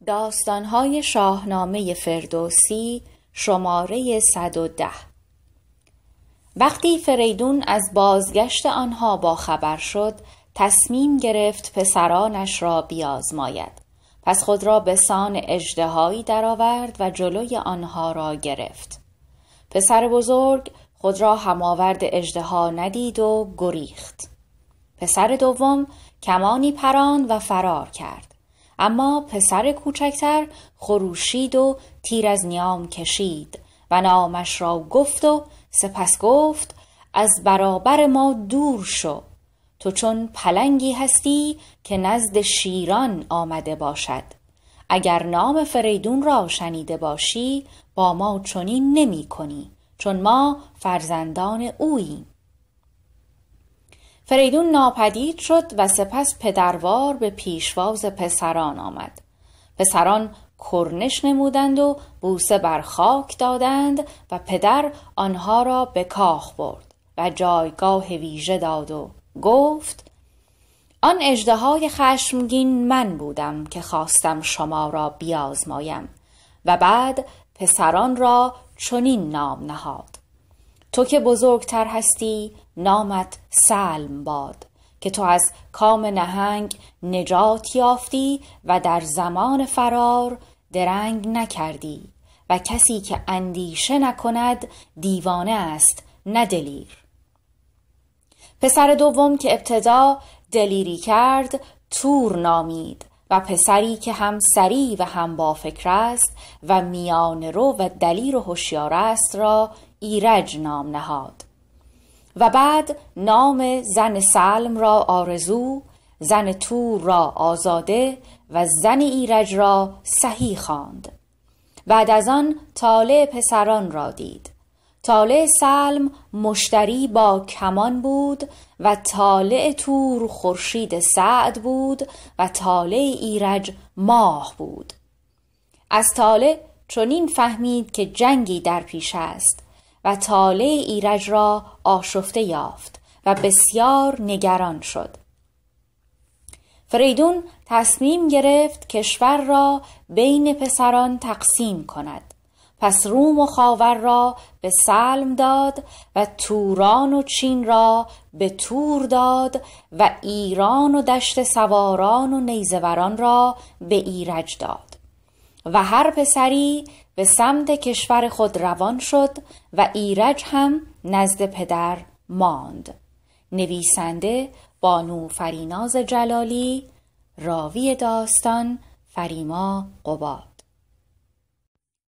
داستان‌های شاهنامه فردوسی شماره 110. وقتی فریدون از بازگشت آنها با خبر شد، تصمیم گرفت پسرانش را بیازماید. پس خود را به سان اژدهایی درآورد و جلوی آنها را گرفت. پسر بزرگ خود را هماورد اژدها ندید و گریخت. پسر دوم کمانی پراند و فرار کرد. اما پسر کوچکتر خروشید و تیر از نیام کشید و نامش را گفت و سپس گفت: از برابر ما دور شو، تو چون پلنگی هستی که نزد شیران آمده باشد. اگر نام فریدون را شنیده باشی با ما چنین نمی کنی، چون ما فرزندان اوییم. فریدون ناپدید شد و سپس پدروار به پیشواز پسران آمد. پسران کرنش نمودند و بوسه بر خاک دادند و پدر آنها را به کاخ برد و جایگاه ویژه داد و گفت: آن اژدهای خشمگین من بودم که خواستم شما را بیازمایم. و بعد پسران را چنین نام نهاد: تو که بزرگتر هستی نامت سلم باد، که تو از کام نهنگ نجات یافتی و در زمان فرار درنگ نکردی و کسی که اندیشه نکند دیوانه است نه دلیر. پسر دوم که ابتدا دلیری کرد تور نامید و پسری که هم سری و هم با فکر است و میان رو و دلیر و هوشیار است را ایرج نام نهاد. و بعد نام زن سلم را آرزو، زن تور را آزاده و زن ایرج را سهی خواند. بعد از آن طالع پسران را دید. طالع سلم مشتری با کمان بود و طالع تور خورشید سعد بود و طالع ایرج ماه بود. از طالع چنین فهمید که جنگی در پیش است و طالع ایرج را آشفته یافت و بسیار نگران شد. فریدون تصمیم گرفت کشور را بین پسران تقسیم کند. پس روم و خاور را به سلم داد و توران و چین را به تور داد و ایران و دشت سواران و نیزوران را به ایرج داد. و هر پسری به سمت کشور خود روان شد و ایرج هم نزد پدر ماند. نویسنده بانو فریناز جلالی، راوی داستان فریما قبا.